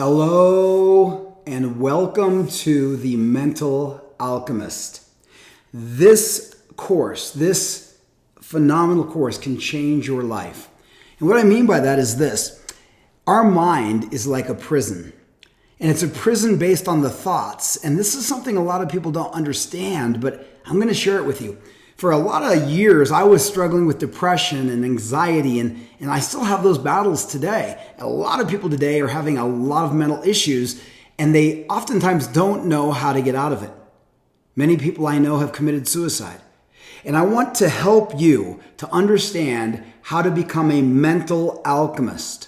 Hello and welcome to the Mental Alchemist. This course, this phenomenal course can change your life. And what I mean by that is this. Our mind is like a prison. And it's a prison based on the thoughts. And this is something a lot of people don't understand, but I'm going to share it with you. For a lot of years, I was struggling with depression and anxiety, and I still have those battles today. A lot of people today are having a lot of mental issues, and they oftentimes don't know how to get out of it. Many people I know have committed suicide. And I want to help you to understand how to become a mental alchemist,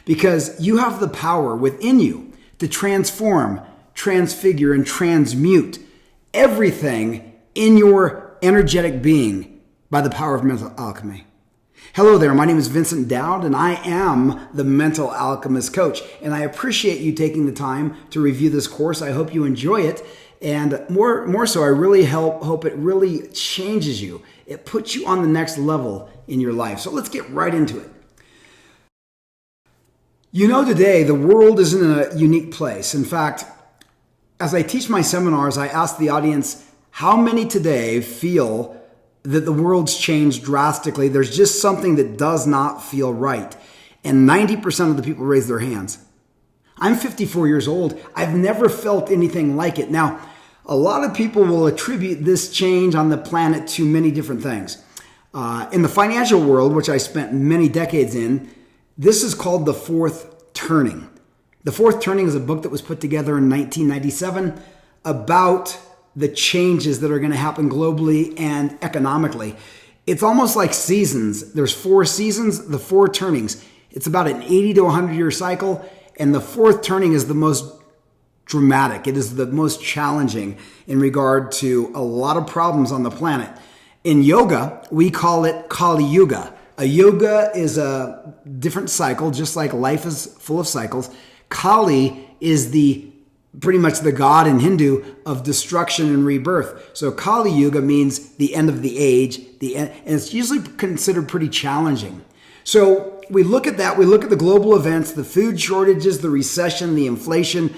because you have the power within you to transform, transfigure, and transmute everything in your energetic being by the power of mental alchemy. Hello there, my name is Vincent Dowd, and I am the Mental Alchemist Coach. And I appreciate you taking the time to review this course. I hope you enjoy it. And more so, I really hope it really changes you. It puts you on the next level in your life. So let's get right into it. You know, today, the world is in a unique place. In fact, as I teach my seminars, I ask the audience, how many today feel that the world's changed drastically? There's just something that does not feel right. And 90% of the people raise their hands. I'm 54 years old. I've never felt anything like it. Now, a lot of people will attribute this change on the planet to many different things. In the financial world, which I spent many decades in, this is called the fourth turning. The fourth turning is a book that was put together in 1997 about the changes that are going to happen globally and economically. It's almost like seasons. There's 4 seasons, the 4 turnings. It's about an 80 to 100 year cycle, and the fourth turning is the most dramatic. It is the most challenging in regard to a lot of problems on the planet. In yoga, we call it Kali Yuga. A yoga is a different cycle, just like life is full of cycles. Kali is pretty much the god in Hindu of destruction and rebirth. So Kali Yuga means the end of the age, and it's usually considered pretty challenging. So we look at that, we look at the global events, the food shortages, the recession, the inflation.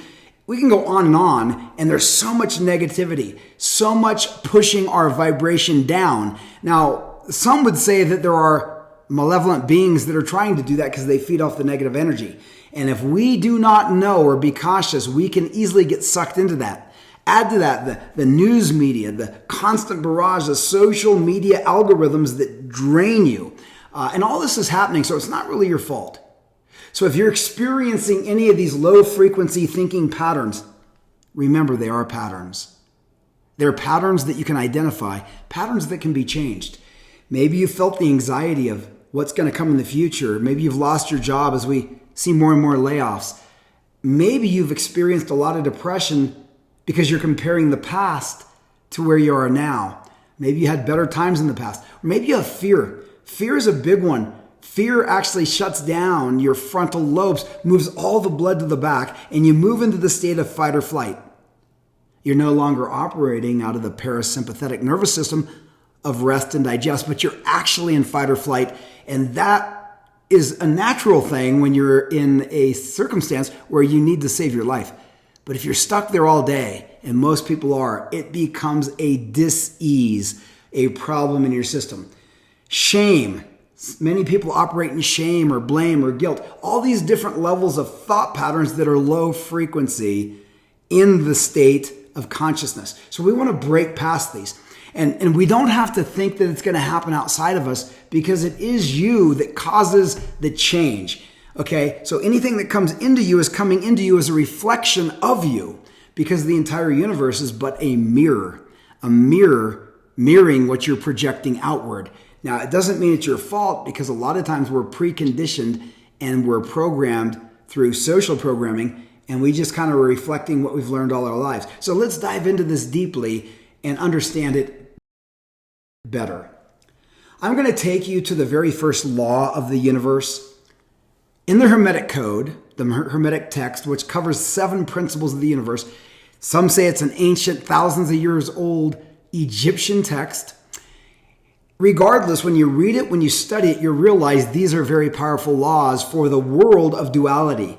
We can go on, and there's so much negativity, so much pushing our vibration down. Now, some would say that there are malevolent beings that are trying to do that because they feed off the negative energy. And if we do not know or be cautious, we can easily get sucked into that. Add to that the news media, the constant barrage of social media algorithms that drain you. And all this is happening, so it's not really your fault. So if you're experiencing any of these low frequency thinking patterns, remember they are patterns. They're patterns that you can identify, patterns that can be changed. Maybe you felt the anxiety of what's going to come in the future. Maybe you've lost your job as we see more and more layoffs. Maybe you've experienced a lot of depression because you're comparing the past to where you are now. Maybe you had better times in the past. Or maybe you have fear. Fear is a big one. Fear actually shuts down your frontal lobes, moves all the blood to the back, and you move into the state of fight or flight. You're no longer operating out of the parasympathetic nervous system of rest and digest, but you're actually in fight or flight. And that is a natural thing when you're in a circumstance where you need to save your life. But if you're stuck there all day, and most people are, it becomes a dis-ease, a problem in your system. Shame. Many people operate in shame or blame or guilt. All these different levels of thought patterns that are low frequency in the state of consciousness. So we want to break past these. And we don't have to think that it's going to happen outside of us, because it is you that causes the change. Okay? So anything that comes into you is coming into you as a reflection of you, because the entire universe is but a mirror mirroring what you're projecting outward. Now, it doesn't mean it's your fault, because a lot of times we're preconditioned and we're programmed through social programming, and we just kind of are reflecting what we've learned all our lives. So let's dive into this deeply and understand it better. I'm going to take you to the very first law of the universe. In the Hermetic Code, the Hermetic text, which covers 7 principles of the universe, some say it's an ancient, thousands of years old Egyptian text. Regardless, when you read it, when you study it, you realize these are very powerful laws for the world of duality.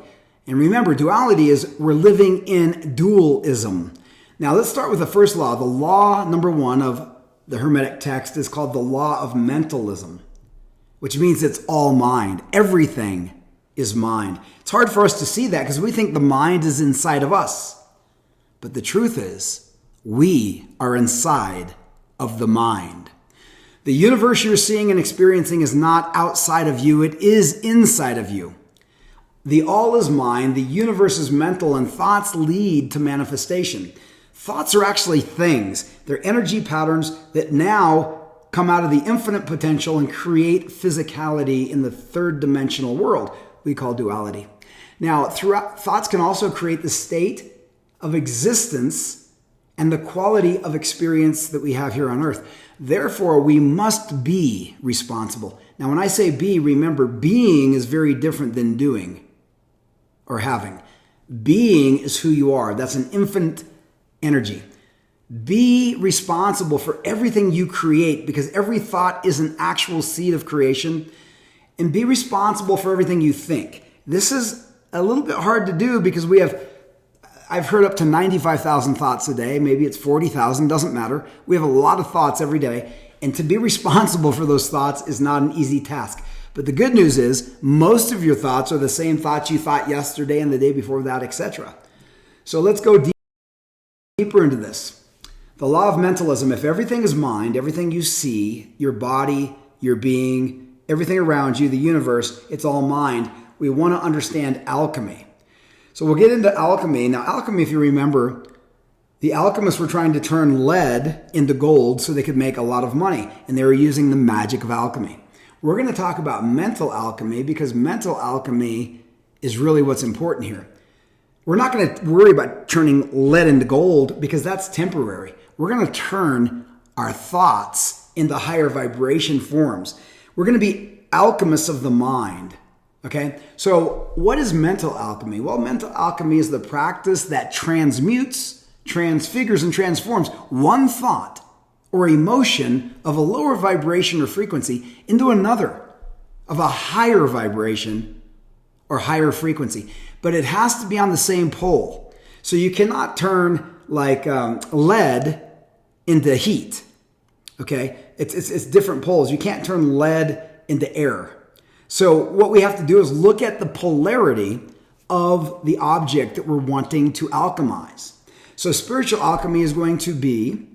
And remember, duality is we're living in dualism. Now let's start with the first law. The law number 1 of the Hermetic text is called the law of mentalism, which means it's all mind. Everything is mind. It's hard for us to see that because we think the mind is inside of us. But the truth is, we are inside of the mind. The universe you're seeing and experiencing is not outside of you. It is inside of you. The all is mind, the universe is mental, and thoughts lead to manifestation. Thoughts are actually things. They're energy patterns that now come out of the infinite potential and create physicality in the third dimensional world we call duality. Now, thoughts can also create the state of existence and the quality of experience that we have here on earth. Therefore, we must be responsible. Now, when I say be, remember, being is very different than doing or having. Being is who you are. That's an infinite energy. Be responsible for everything you create because every thought is an actual seed of creation. And be responsible for everything you think. This is a little bit hard to do because I've heard up to 95,000 thoughts a day. Maybe it's 40,000, doesn't matter. We have a lot of thoughts every day. And to be responsible for those thoughts is not an easy task. But the good news is most of your thoughts are the same thoughts you thought yesterday and the day before that, etc. So let's go deeper into this. The law of mentalism, if everything is mind, everything you see, your body, your being, everything around you, the universe, it's all mind. We want to understand alchemy. So we'll get into alchemy. Now, alchemy, if you remember, the alchemists were trying to turn lead into gold so they could make a lot of money. And they were using the magic of alchemy. We're going to talk about mental alchemy because mental alchemy is really what's important here. We're not going to worry about turning lead into gold because that's temporary. We're going to turn our thoughts into higher vibration forms. We're going to be alchemists of the mind. Okay, so what is mental alchemy? Well, mental alchemy is the practice that transmutes, transfigures, and transforms one thought or emotion of a lower vibration or frequency into another of a higher vibration or higher frequency. But it has to be on the same pole. So you cannot turn like lead into heat. Okay, it's different poles. You can't turn lead into air. So what we have to do is look at the polarity of the object that we're wanting to alchemize. So spiritual alchemy is going to be,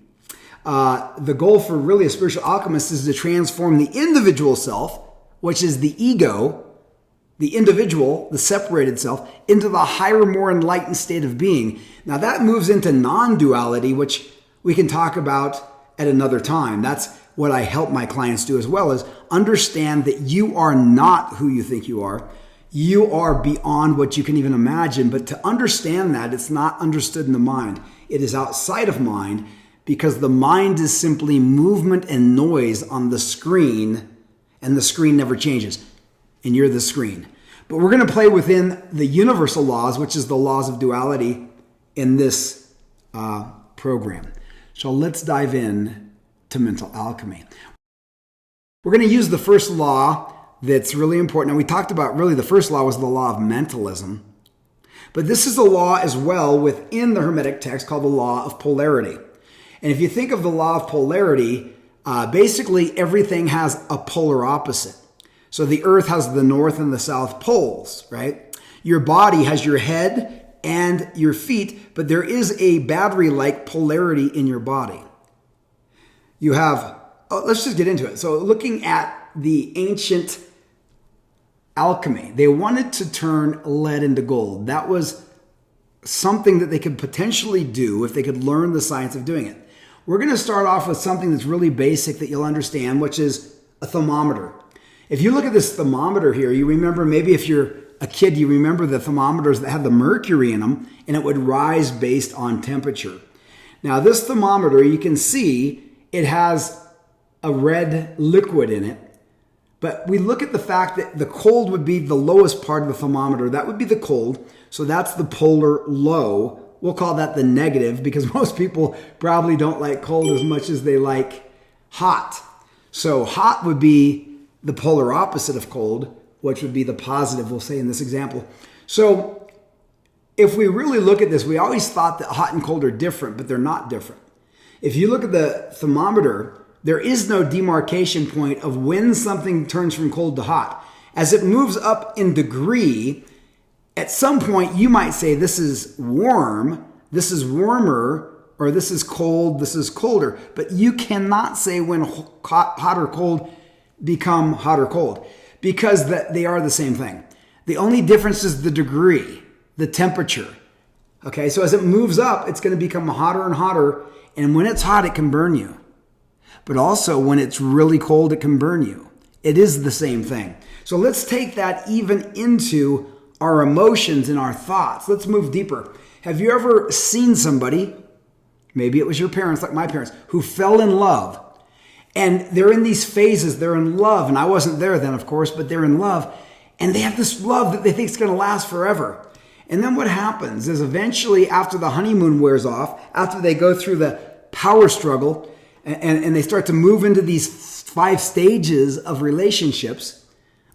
the goal for really a spiritual alchemist is to transform the individual self, which is the ego, the individual, the separated self, into the higher, more enlightened state of being. Now that moves into non-duality, which we can talk about at another time. That's what I help my clients do as well, is understand that you are not who you think you are. You are beyond what you can even imagine. But to understand that, it's not understood in the mind. It is outside of mind because the mind is simply movement and noise on the screen, and the screen never changes. And you're the screen. But we're going to play within the universal laws, which is the laws of duality in this program. So let's dive in to mental alchemy. We're going to use the first law that's really important. Now, we talked about really the first law was the law of mentalism. But this is a law as well within the Hermetic text called the law of polarity. And if you think of the law of polarity, basically everything has a polar opposite. So the earth has the north and the south poles, right? Your body has your head and your feet, but there is a battery-like polarity in your body. You have, let's just get into it. So looking at the ancient alchemy, they wanted to turn lead into gold. That was something that they could potentially do if they could learn the science of doing it. We're going to start off with something that's really basic that you'll understand, which is a thermometer. If you look at this thermometer here, you remember, maybe if you're a kid, you remember the thermometers that had the mercury in them, and it would rise based on temperature. Now this thermometer, you can see it has a red liquid in it, but we look at the fact that the cold would be the lowest part of the thermometer. That would be the cold. So that's the polar low. We'll call that the negative because most people probably don't like cold as much as they like hot. So hot would be the polar opposite of cold, which would be the positive, we'll say in this example. So if we really look at this, we always thought that hot and cold are different, but they're not different. If you look at the thermometer, there is no demarcation point of when something turns from cold to hot. As it moves up in degree, at some point you might say this is warm, this is warmer, or this is cold, this is colder. But you cannot say when hot or cold become hot or cold, because they are the same thing. The only difference is the degree, the temperature. Okay, so as it moves up, it's going to become hotter and hotter. And when it's hot, it can burn you. But also when it's really cold, it can burn you. It is the same thing. So let's take that even into our emotions and our thoughts. Let's move deeper. Have you ever seen somebody, maybe it was your parents, like my parents, who fell in love? And they're in these phases, they're in love. And I wasn't there then, of course, but they're in love. And they have this love that they think is going to last forever. And then what happens is eventually after the honeymoon wears off, after they go through the power struggle, and they start to move into these 5 stages of relationships,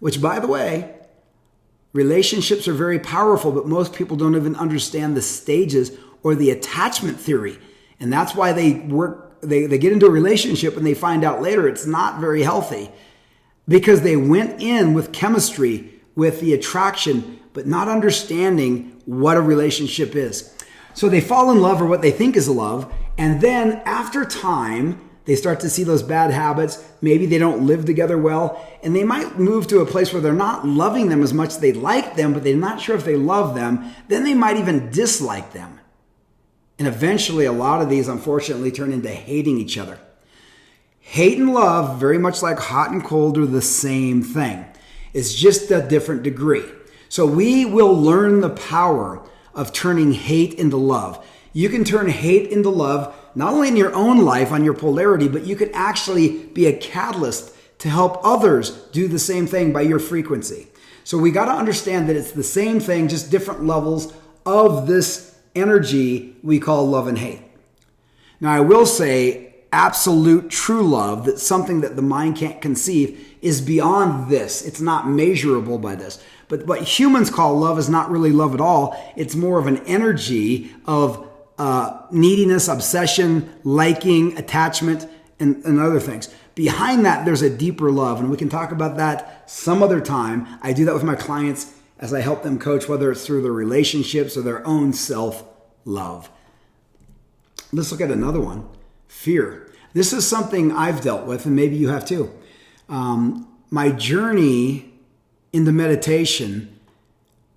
which, by the way, relationships are very powerful, but most people don't even understand the stages or the attachment theory. And that's why they get into a relationship and they find out later it's not very healthy, because they went in with chemistry, with the attraction, but not understanding what a relationship is. So they fall in love, or what they think is love, and then after time, they start to see those bad habits. Maybe they don't live together well, and they might move to a place where they're not loving them as much as they like them, but they're not sure if they love them. Then they might even dislike them. And eventually, a lot of these, unfortunately, turn into hating each other. Hate and love, very much like hot and cold, are the same thing. It's just a different degree. So we will learn the power of turning hate into love. You can turn hate into love, not only in your own life on your polarity, but you can actually be a catalyst to help others do the same thing by your frequency. So we got to understand that it's the same thing, just different levels of this energy we call love and hate. Now, I will say absolute true love, that's something that the mind can't conceive, is beyond this. It's not measurable by this. But what humans call love is not really love at all. It's more of an energy of neediness, obsession, liking, attachment, and other things. Behind that, there's a deeper love, and we can talk about that some other time. I do that with my clients as I help them coach, whether it's through their relationships or their own self-love. Let's look at another one, fear. This is something I've dealt with, and maybe you have too. My journey into meditation,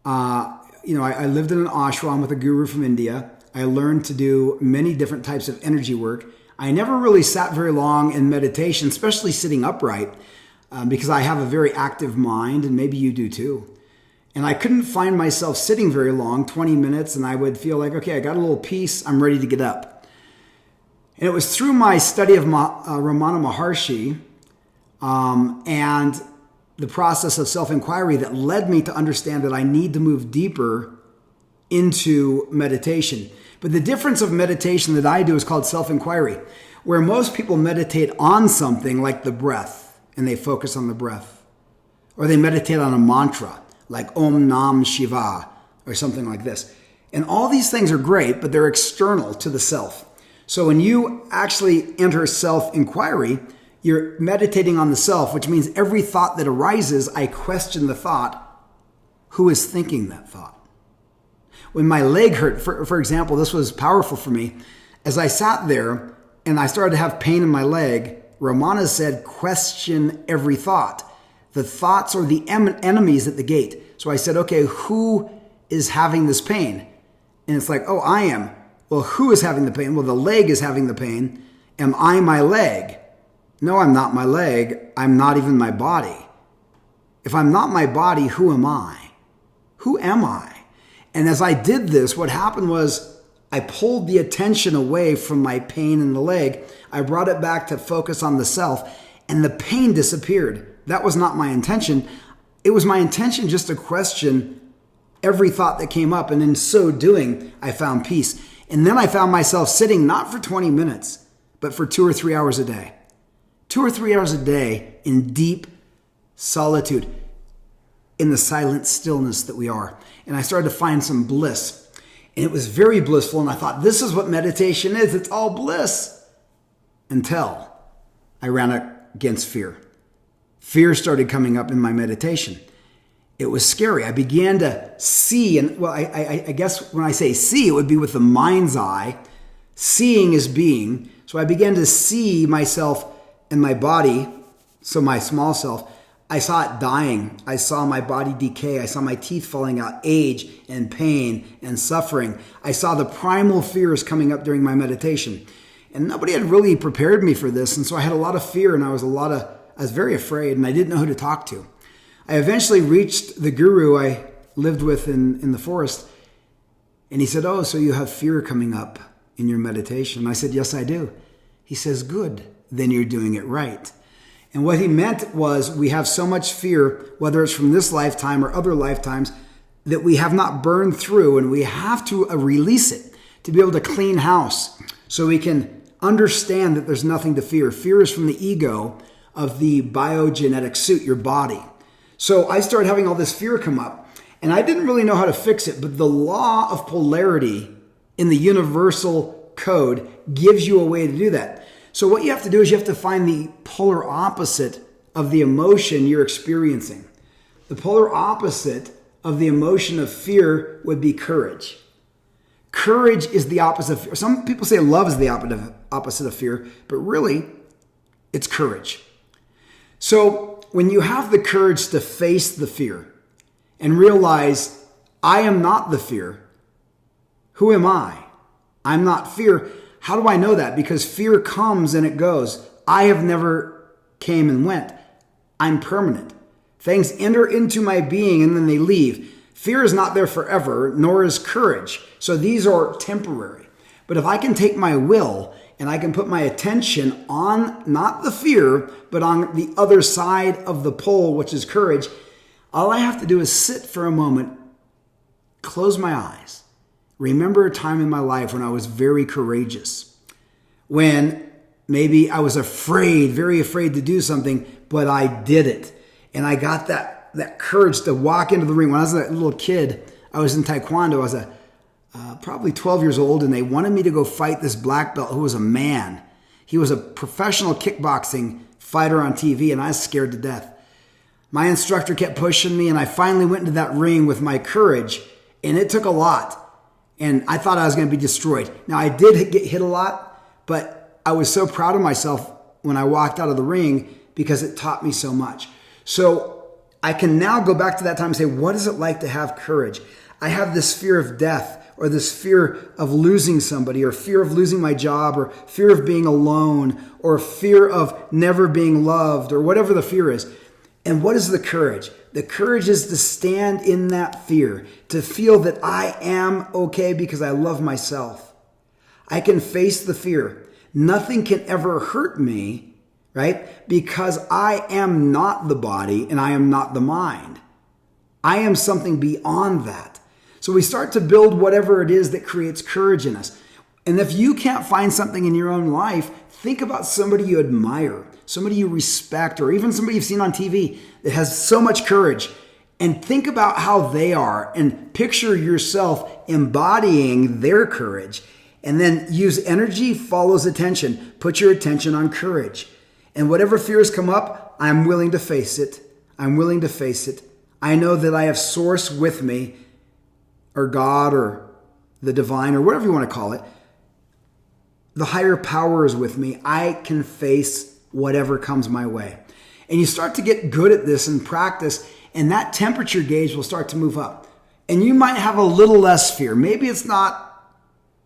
I lived in an ashram with a guru from India. I learned to do many different types of energy work. I never really sat very long in meditation, especially sitting upright, because I have a very active mind, and maybe you do too. And I couldn't find myself sitting very long, 20 minutes, and I would feel like, okay, I got a little peace, I'm ready to get up. And it was through my study of Ramana Maharshi and the process of self-inquiry that led me to understand that I need to move deeper into meditation. But the difference of meditation that I do is called self-inquiry, where most people meditate on something like the breath, and they focus on the breath. Or they meditate on a mantra, like Om Nam Shiva, or something like this. And all these things are great, but they're external to the self. So when you actually enter self-inquiry, you're meditating on the self, which means every thought that arises, I question the thought. Who is thinking that thought? When my leg hurt, for example, this was powerful for me. As I sat there and I started to have pain in my leg, Ramana said, question every thought. The thoughts are the enemies at the gate. So I said, okay, who is having this pain? And it's like, oh, I am. Well, who is having the pain? Well, the leg is having the pain. Am I my leg? No, I'm not my leg. I'm not even my body. If I'm not my body, who am I? Who am I? And as I did this, what happened was I pulled the attention away from my pain in the leg. I brought it back to focus on the self, and the pain disappeared. That was not my intention. It was my intention just to question every thought that came up. And in so doing, I found peace. And then I found myself sitting not for 20 minutes, but for 2 or 3 hours a day. 2 or 3 hours a day in deep solitude, in the silent stillness that we are. And I started to find some bliss. And it was very blissful. And I thought, this is what meditation is. It's all bliss. Until I ran against fear. Fear started coming up in my meditation. It was scary. I began to see, and well, I guess when I say see, it would be with the mind's eye. Seeing is being. So I began to see myself and my body, so my small self. I saw it dying. I saw my body decay. I saw my teeth falling out, age and pain and suffering. I saw the primal fears coming up during my meditation. And nobody had really prepared me for this. And so I had a lot of fear, and I was very afraid, and I didn't know who to talk to. I eventually reached the guru I lived with in the forest. And he said, "Oh, so you have fear coming up in your meditation?" I said, "Yes, I do." He says, "Good, then you're doing it right." And what he meant was we have so much fear, whether it's from this lifetime or other lifetimes, that we have not burned through, and we have to release it to be able to clean house so we can understand that there's nothing to fear. Fear is from the ego of the biogenetic suit, your body. So I started having all this fear come up, and I didn't really know how to fix it, but the law of polarity in the universal code gives you a way to do that. So what you have to do is you have to find the polar opposite of the emotion you're experiencing. The polar opposite of the emotion of fear would be courage. Courage is the opposite of fear. Some people say love is the opposite of fear, but really, it's courage. So when you have the courage to face the fear and realize, I am not the fear. Who am I? I'm not fear. How do I know that? Because fear comes and it goes. I have never came and went. I'm permanent. Things enter into my being and then they leave. Fear is not there forever, nor is courage. So these are temporary. But if I can take my will and I can put my attention on not the fear, but on the other side of the pole, which is courage, all I have to do is sit for a moment, close my eyes. Remember a time in my life when I was very courageous, when maybe I was afraid, very afraid to do something, but I did it. And I got that courage to walk into the ring. When I was a little kid, I was in Taekwondo. I was probably 12 years old, and they wanted me to go fight this black belt who was a man. He was a professional kickboxing fighter on TV, and I was scared to death. My instructor kept pushing me, and I finally went into that ring with my courage, and it took a lot. And I thought I was going to be destroyed. Now, I did get hit a lot, but I was so proud of myself when I walked out of the ring because it taught me so much. So I can now go back to that time and say, what is it like to have courage? I have this fear of death, or this fear of losing somebody, or fear of losing my job, or fear of being alone, or fear of never being loved, or whatever the fear is. And what is the courage? The courage is to stand in that fear, to feel that I am okay because I love myself. I can face the fear. Nothing can ever hurt me, right? Because I am not the body and I am not the mind. I am something beyond that. So we start to build whatever it is that creates courage in us. And if you can't find something in your own life, think about somebody you admire, somebody you respect, or even somebody you've seen on TV that has so much courage, and think about how they are and picture yourself embodying their courage, and then use energy follows attention. Put your attention on courage. And whatever fears come up, I'm willing to face it. I'm willing to face it. I know that I have source with me, or God, or the divine, or whatever you want to call it. The higher power is with me. I can face whatever comes my way. And you start to get good at this and practice, and that temperature gauge will start to move up. And you might have a little less fear. Maybe it's not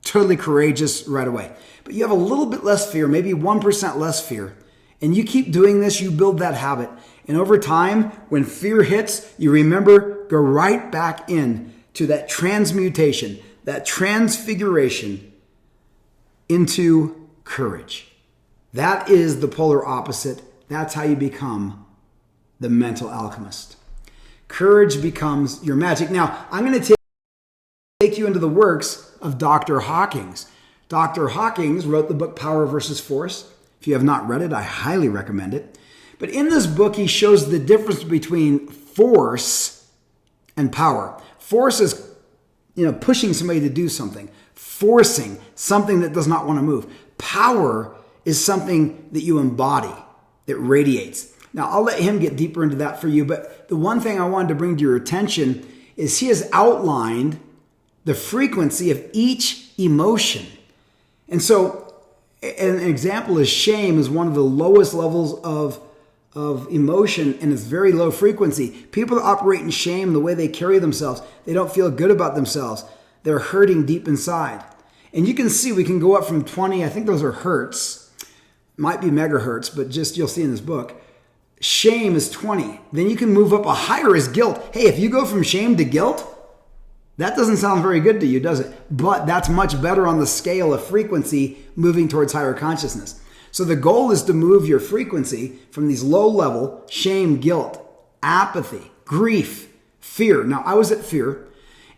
totally courageous right away, but you have a little bit less fear, maybe 1% less fear. And you keep doing this, you build that habit. And over time, when fear hits, you remember, go right back in to that transmutation, that transfiguration into courage. That is the polar opposite. That's how you become the mental alchemist. Courage becomes your magic. Now, I'm going to take you into the works of Dr. Hawkins. Dr. Hawkins wrote the book Power versus Force. If you have not read it, I highly recommend it. But in this book, he shows the difference between force and power. Force is, pushing somebody to do something, forcing something that does not want to move. Power is something that you embody, that radiates. Now, I'll let him get deeper into that for you, but the one thing I wanted to bring to your attention is he has outlined the frequency of each emotion. And so an example is shame is one of the lowest levels of emotion, and it's very low frequency. People that operate in shame, the way they carry themselves, they don't feel good about themselves. They're hurting deep inside. And you can see we can go up from 20, I think those are hertz, might be megahertz, but just you'll see in this book. Shame is 20. Then you can move up a higher is guilt. Hey, if you go from shame to guilt, that doesn't sound very good to you, does it? But that's much better on the scale of frequency moving towards higher consciousness. So the goal is to move your frequency from these low level, shame, guilt, apathy, grief, fear. Now, I was at fear,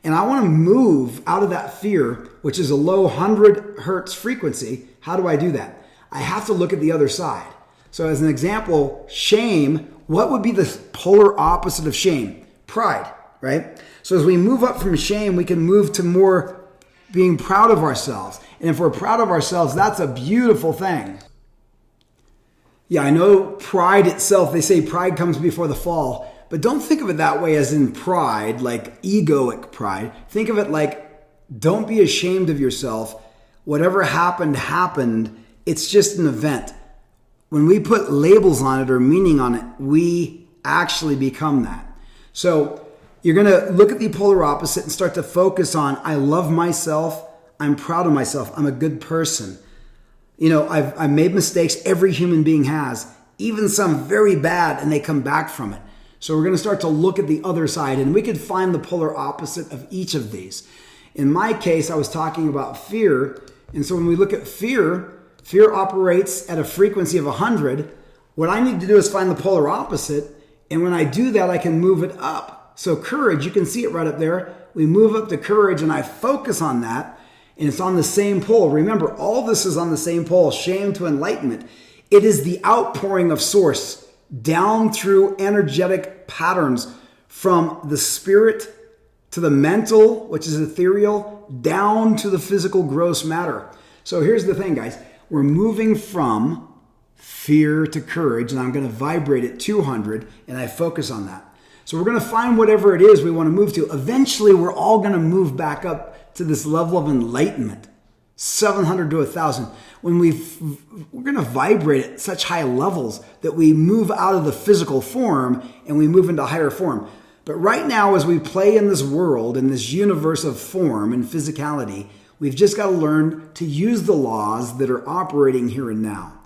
and I want to move out of that fear, which is a low 100 hertz frequency. How do I do that? I have to look at the other side. So as an example, shame, what would be the polar opposite of shame? Pride, right? So as we move up from shame, we can move to more being proud of ourselves. And if we're proud of ourselves, that's a beautiful thing. Yeah, I know pride itself, they say pride comes before the fall, but don't think of it that way as in pride, like egoic pride. Think of it like, don't be ashamed of yourself. Whatever happened, happened. It's just an event. When we put labels on it or meaning on it, we actually become that. So you're going to look at the polar opposite and start to focus on, I love myself. I'm proud of myself. I'm a good person. I've made mistakes. Every human being has, even some very bad, and they come back from it. So we're going to start to look at the other side, and we could find the polar opposite of each of these. In my case, I was talking about fear. And so when we look at fear, fear operates at a frequency of 100. What I need to do is find the polar opposite. And when I do that, I can move it up. So courage, you can see it right up there. We move up to courage, and I focus on that. And it's on the same pole. Remember, all this is on the same pole, shame to enlightenment. It is the outpouring of source down through energetic patterns from the spirit to the mental, which is ethereal, down to the physical gross matter. So here's the thing, guys. We're moving from fear to courage, and I'm going to vibrate at 200, and I focus on that. So we're going to find whatever it is we want to move to. Eventually, we're all going to move back up to this level of enlightenment, 700 to 1,000. When we're going to vibrate at such high levels that we move out of the physical form and we move into higher form. But right now, as we play in this world, in this universe of form and physicality, we've just got to learn to use the laws that are operating here and now.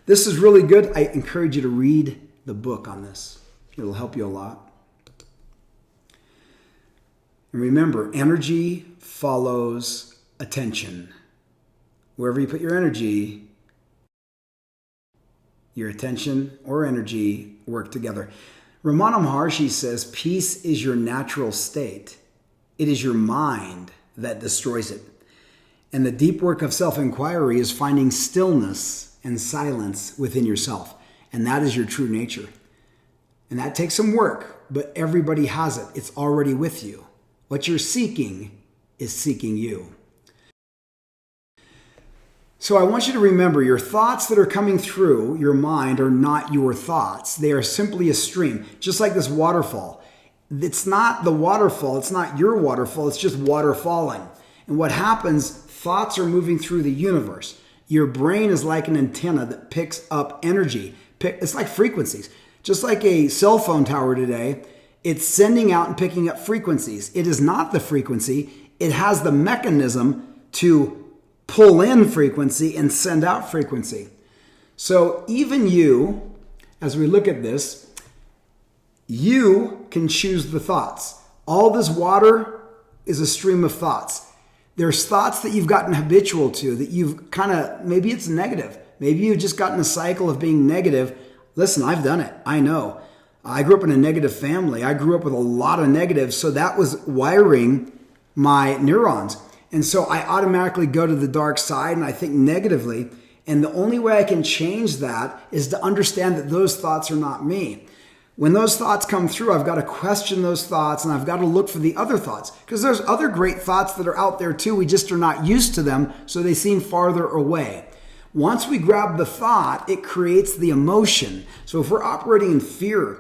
This is really good. I encourage you to read the book on this. It'll help you a lot. And remember, energy follows attention. Wherever you put your energy, your attention or energy work together. Ramana Maharshi says, peace is your natural state. It is your mind that destroys it. And the deep work of self-inquiry is finding stillness and silence within yourself. And that is your true nature. And that takes some work, but everybody has it. It's already with you. What you're seeking is seeking you. So I want you to remember, your thoughts that are coming through your mind are not your thoughts. They are simply a stream, just like this waterfall. It's not the waterfall. It's not your waterfall. It's just water falling. And what happens, thoughts are moving through the universe. Your brain is like an antenna that picks up energy. It's like frequencies. Just like a cell phone tower today, it's sending out and picking up frequencies. It is not the frequency. It has the mechanism to pull in frequency and send out frequency. So even you, as we look at this, you can choose the thoughts. All this water is a stream of thoughts. There's thoughts that you've gotten habitual to, that you've maybe it's negative. Maybe you've just gotten a cycle of being negative. Listen, I've done it. I know. I grew up in a negative family. I grew up with a lot of negatives, so that was wiring my neurons. And so I automatically go to the dark side and I think negatively. And the only way I can change that is to understand that those thoughts are not me. When those thoughts come through, I've got to question those thoughts and I've got to look for the other thoughts because there's other great thoughts that are out there too. We just are not used to them, so they seem farther away. Once we grab the thought, it creates the emotion. So if we're operating in fear,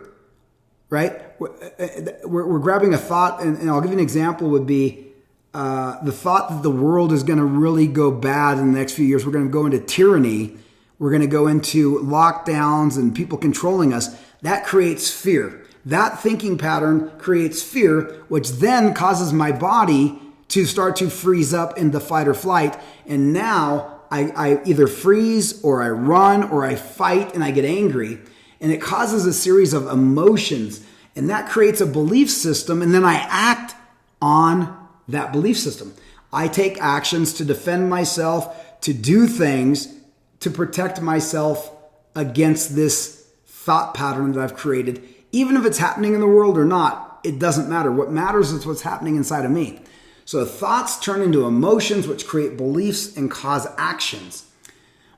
right, we're grabbing a thought, and I'll give you an example would be the thought that the world is going to really go bad in the next few years. We're going to go into tyranny. We're going to go into lockdowns and people controlling us. That creates fear. That thinking pattern creates fear, which then causes my body to start to freeze up into fight or flight. And now I either freeze or I run or I fight and I get angry. And it causes a series of emotions. And that creates a belief system. And then I act on that belief system. I take actions to defend myself, to do things to protect myself against this thought pattern that I've created. Even if it's happening in the world or not, it doesn't matter. What matters is what's happening inside of me. So thoughts turn into emotions, which create beliefs and cause actions.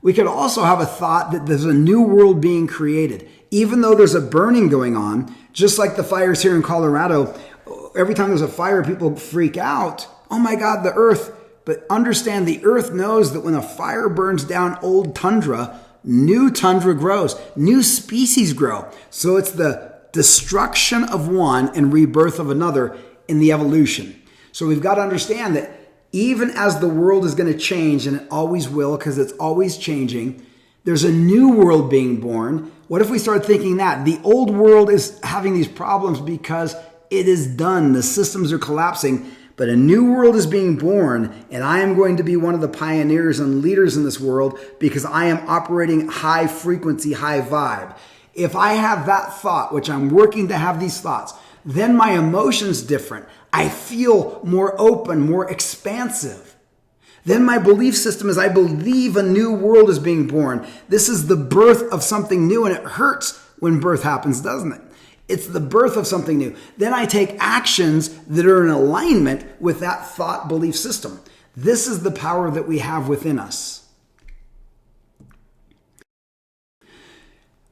We could also have a thought that there's a new world being created. Even though there's a burning going on, just like the fires here in Colorado, every time there's a fire, people freak out. Oh my God, the earth. But understand the earth knows that when a fire burns down old tundra, new tundra grows, new species grow. So it's the destruction of one and rebirth of another in the evolution. So we've got to understand that even as the world is going to change, and it always will because it's always changing, there's a new world being born. What if we start thinking that? The old world is having these problems because it is done. The systems are collapsing. But a new world is being born, and I am going to be one of the pioneers and leaders in this world because I am operating high frequency, high vibe. If I have that thought, which I'm working to have these thoughts, then my emotion's different. I feel more open, more expansive. Then my belief system is I believe a new world is being born. This is the birth of something new, and it hurts when birth happens, doesn't it? It's the birth of something new. Then I take actions that are in alignment with that thought belief system. This is the power that we have within us.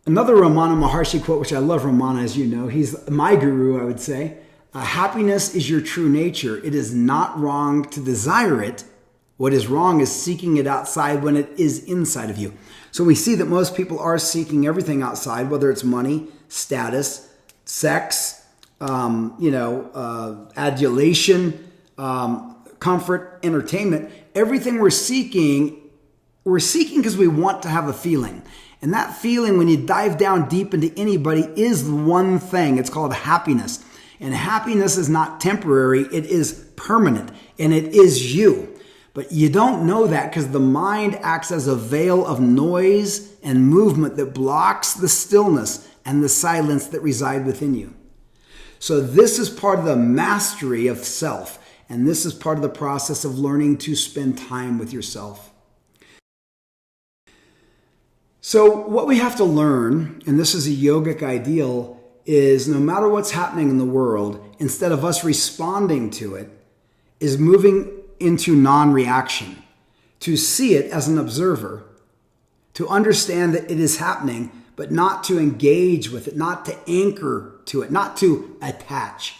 Another Ramana Maharshi quote, which I love Ramana, as you know. He's my guru, I would say. Happiness is your true nature. It is not wrong to desire it. What is wrong is seeking it outside when it is inside of you. So we see that most people are seeking everything outside, whether it's money, status, sex, adulation, comfort, entertainment. Everything we're seeking because we want to have a feeling. And that feeling, when you dive down deep into anybody, is one thing. It's called happiness. And happiness is not temporary. It is permanent. And it is you. But you don't know that because the mind acts as a veil of noise and movement that blocks the stillness and the silence that reside within you. So this is part of the mastery of self. And this is part of the process of learning to spend time with yourself. So what we have to learn, and this is a yogic ideal, is no matter what's happening in the world, instead of us responding to it, is moving into non-reaction, to see it as an observer, to understand that it is happening, but not to engage with it, not to anchor to it, not to attach.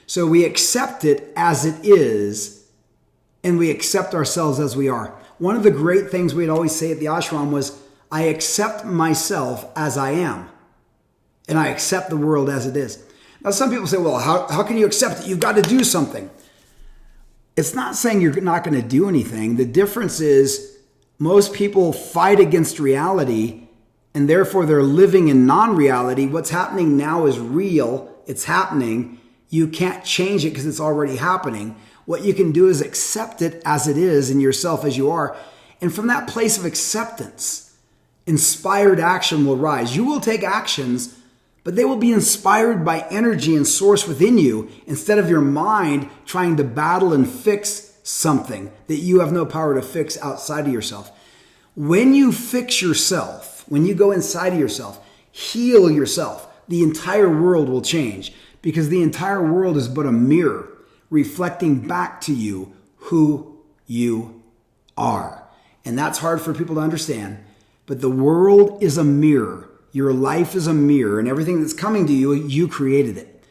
So we accept it as it is, and we accept ourselves as we are. One of the great things we'd always say at the ashram was, I accept myself as I am, and I accept the world as it is. Now, some people say, well, how can you accept it? You've got to do something. It's not saying you're not going to do anything. The difference is most people fight against reality, and therefore they're living in non-reality. What's happening now is real. It's happening. You can't change it because it's already happening. What you can do is accept it as it is in yourself as you are. And from that place of acceptance, inspired action will rise. You will take actions, but they will be inspired by energy and source within you instead of your mind trying to battle and fix something that you have no power to fix outside of yourself. When you fix yourself, when you go inside of yourself, heal yourself, the entire world will change because the entire world is but a mirror reflecting back to you who you are. And that's hard for people to understand. But the world is a mirror Your life is a mirror, and everything that's coming to you, you created it.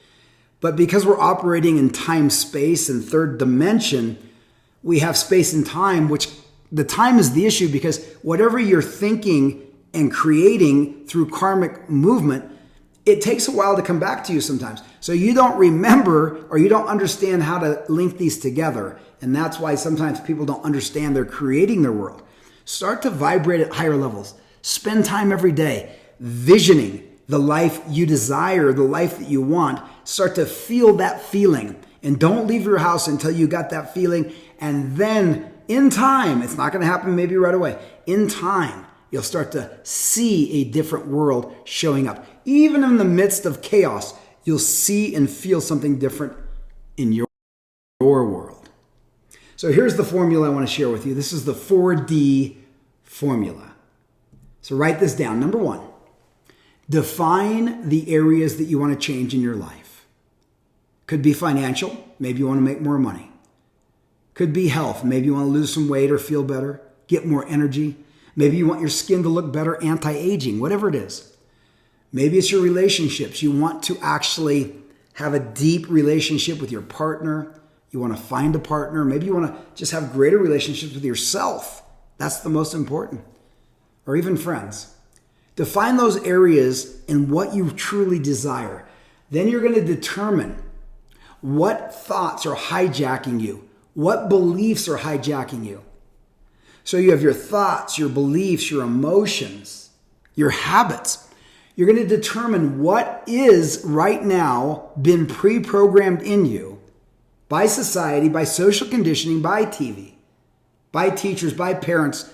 But because we're operating in time, space, and third dimension, we have space and time, which the time is the issue because whatever you're thinking and creating through karmic movement, it takes a while to come back to you sometimes. So you don't remember or you don't understand how to link these together. And that's why sometimes people don't understand they're creating their world. Start to vibrate at higher levels. Spend time every day visioning the life you desire, the life that you want. Start to feel that feeling. And don't leave your house until you got that feeling. And then in time, it's not going to happen maybe right away. In time, you'll start to see a different world showing up. Even in the midst of chaos, you'll see and feel something different in your world. So here's the formula I want to share with you. This is the 4D formula. So write this down. Number 1, define the areas that you want to change in your life. Could be financial. Maybe you want to make more money. Could be health. Maybe you want to lose some weight or feel better, get more energy. Maybe you want your skin to look better, anti-aging, whatever it is. Maybe it's your relationships. You want to actually have a deep relationship with your partner. You want to find a partner. Maybe you want to just have greater relationships with yourself. That's the most important. Or even friends. Define those areas and what you truly desire. Then you're going to determine what thoughts are hijacking you. What beliefs are hijacking you. So you have your thoughts, your beliefs, your emotions, your habits. You're going to determine what is right now been pre-programmed in you by society, by social conditioning, by TV, by teachers, by parents,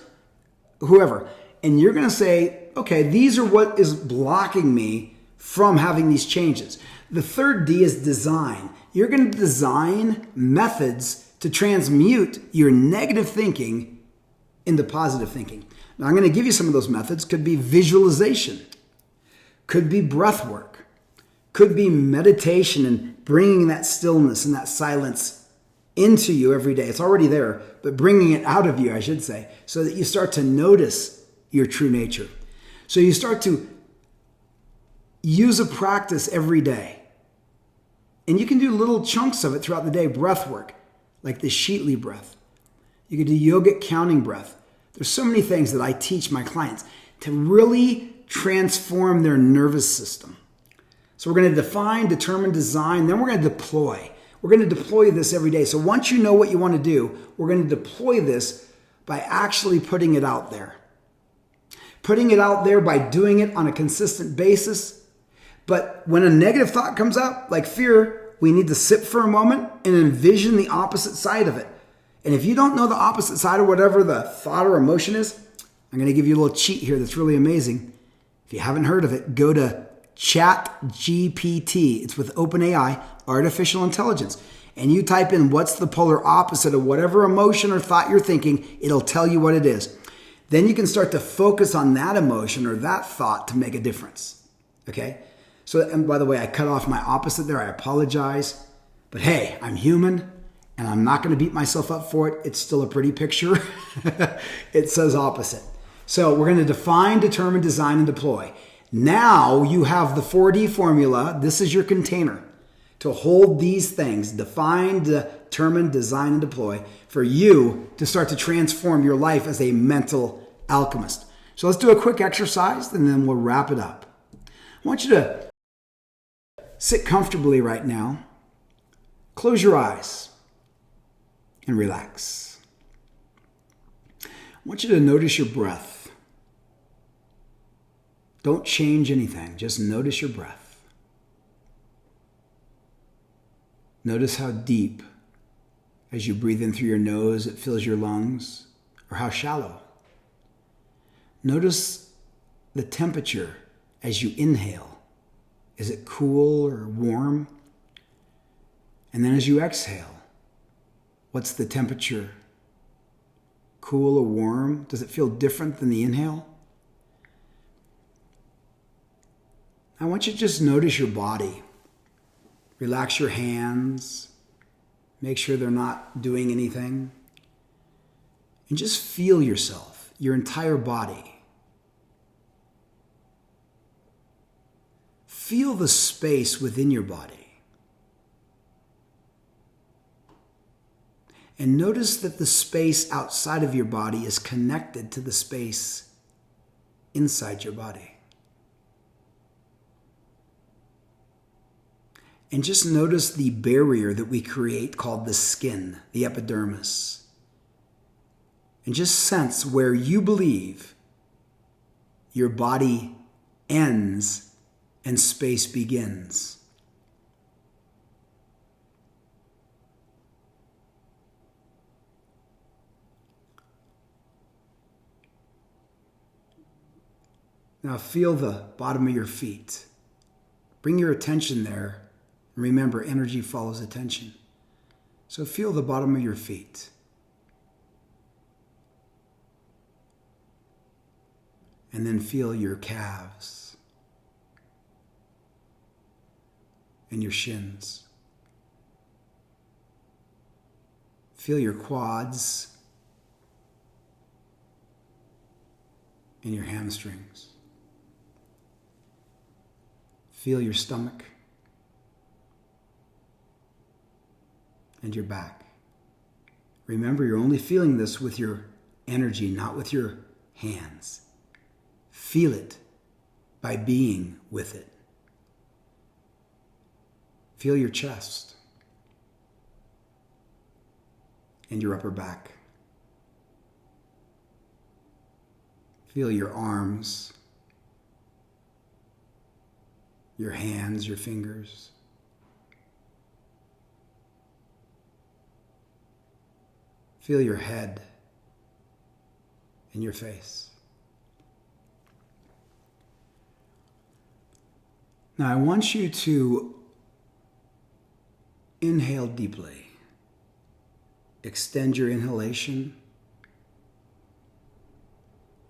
whoever. And you're going to say, okay, these are what is blocking me from having these changes. The third D is design. You're going to design methods to transmute your negative thinking into positive thinking. Now, I'm going to give you some of those methods. Could be visualization. Could be breath work. Could be meditation and bringing that stillness and that silence into you every day. It's already there, but bringing it out of you, I should say, so that you start to notice your true nature. So you start to use a practice every day. And you can do little chunks of it throughout the day. Breath work, like the Sheatley breath. You can do yogic counting breath. There's so many things that I teach my clients to really transform their nervous system. So we're going to define, determine, design, then we're going to deploy. We're going to deploy this every day. So once you know what you want to do, we're going to deploy this by actually putting it out there. Putting it out there by doing it on a consistent basis. But when a negative thought comes up, like fear, we need to sit for a moment and envision the opposite side of it. And if you don't know the opposite side of whatever the thought or emotion is, I'm going to give you a little cheat here that's really amazing. If you haven't heard of it, go to ChatGPT. It's with OpenAI, artificial intelligence. And you type in what's the polar opposite of whatever emotion or thought you're thinking, it'll tell you what it is. Then you can start to focus on that emotion or that thought to make a difference. Okay? So, and by the way, I cut off my opposite there. I apologize. But hey, I'm human and I'm not going to beat myself up for it. It's still a pretty picture. It says opposite. So we're going to define, determine, design, and deploy. Now you have the 4D formula. This is your container to hold these things, define, determine, design, and deploy, for you to start to transform your life as a mental alchemist. So let's do a quick exercise and then we'll wrap it up. I want you to sit comfortably right now. Close your eyes and relax. I want you to notice your breath. Don't change anything. Just notice your breath. Notice how deep, as you breathe in through your nose, it fills your lungs, or how shallow. Notice the temperature as you inhale. Is it cool or warm? And then as you exhale, what's the temperature? Cool or warm? Does it feel different than the inhale? I want you to just notice your body. Relax your hands. Make sure they're not doing anything. And just feel yourself, your entire body. feel the space within your body. And notice that the space outside of your body is connected to the space inside your body. And just notice the barrier that we create called the skin, the epidermis. And just sense where you believe your body ends and space begins. Now feel the bottom of your feet. Bring your attention there. Remember, energy follows attention. So feel the bottom of your feet. And then feel your calves and your shins. Feel your quads and your hamstrings. Feel your stomach and your back. Remember, you're only feeling this with your energy, not with your hands. Feel it by being with it. Feel your chest and your upper back. Feel your arms, your hands, your fingers. Feel your head and your face. Now I want you to inhale deeply. Extend your inhalation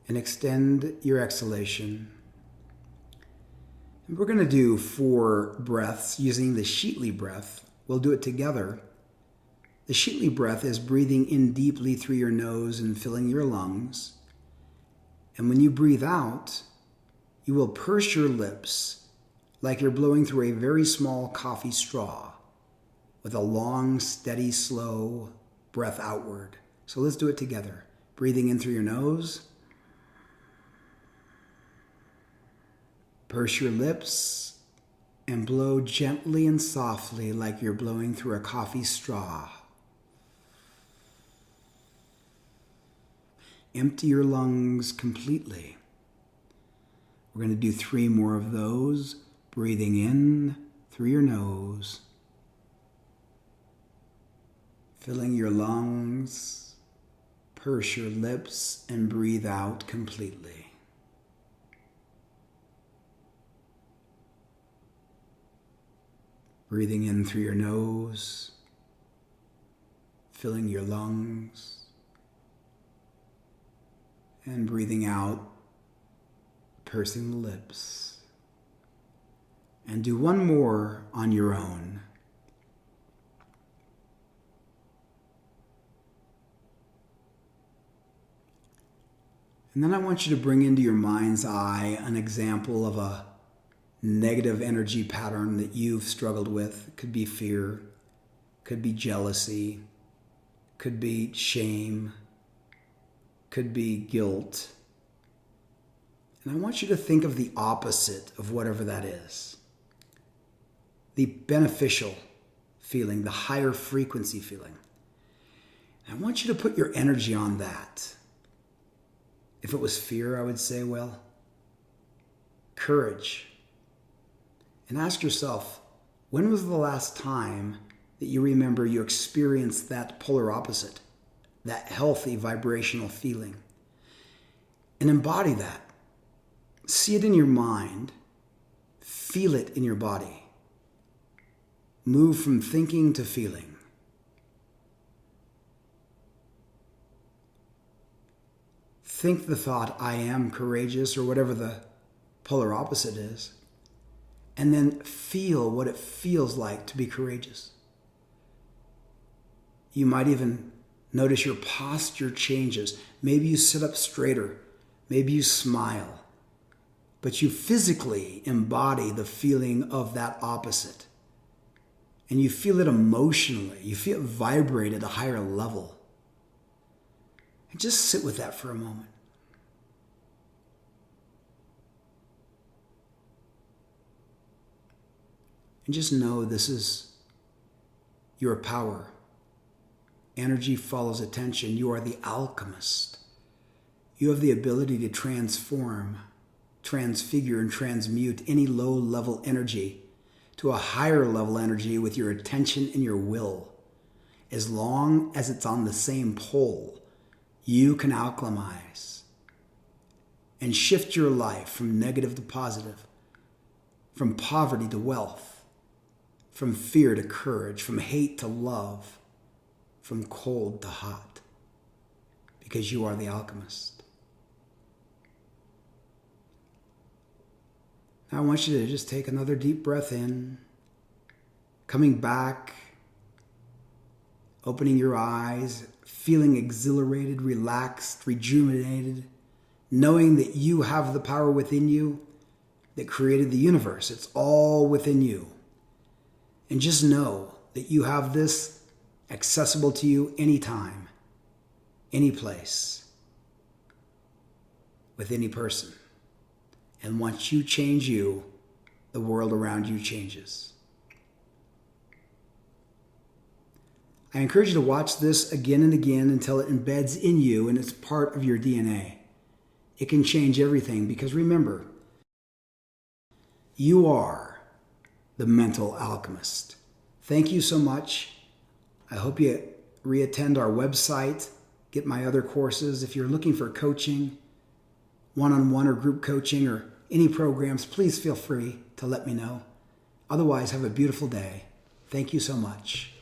and extend your exhalation. And we're going to do 4 breaths using the Sheatley breath. We'll do it together. The Sheatley breath is breathing in deeply through your nose and filling your lungs. And when you breathe out, you will purse your lips like you're blowing through a very small coffee straw with a long, steady, slow breath outward. So let's do it together. Breathing in through your nose. Purse your lips and blow gently and softly like you're blowing through a coffee straw. Empty your lungs completely. We're going to do 3 more of those. Breathing in through your nose. Filling your lungs. Purse your lips and breathe out completely. Breathing in through your nose. Filling your lungs. And breathing out, pursing the lips. And do 1 more on your own. And then I want you to bring into your mind's eye an example of a negative energy pattern that you've struggled with. It could be fear, could be jealousy, could be shame, could be guilt. And I want you to think of the opposite of whatever that is. The beneficial feeling, the higher frequency feeling. And I want you to put your energy on that. If it was fear, I would say, well, courage. And ask yourself, when was the last time that you remember you experienced that polar opposite, that healthy vibrational feeling? And embody that. See it in your mind. Feel it in your body. Move from thinking to feeling. Think the thought, I am courageous, or whatever the polar opposite is, and then feel what it feels like to be courageous. You might even notice your posture changes. Maybe you sit up straighter. Maybe you smile. but you physically embody the feeling of that opposite. And you feel it emotionally. You feel it vibrate at a higher level. And just sit with that for a moment. And just know this is your power. Energy follows attention. You are the alchemist. You have the ability to transform, transfigure, and transmute any low-level energy to a higher level energy with your attention and your will. As long as it's on the same pole, you can alchemize and shift your life from negative to positive, from poverty to wealth, from fear to courage, from hate to love, from cold to hot, because you are the alchemist. Now I want you to just take another deep breath in, coming back, opening your eyes, feeling exhilarated, relaxed, rejuvenated, knowing that you have the power within you that created the universe. It's all within you. And just know that you have this accessible to you anytime, any place, with any person. And once you change you, the world around you changes. I encourage you to watch this again and again until it embeds in you and it's part of your DNA. It can change everything because remember, you are the mental alchemist. Thank you so much. I hope you reattend our website, get my other courses. If you're looking for coaching, one-on-one or group coaching or any programs, please feel free to let me know. Otherwise, have a beautiful day. Thank you so much.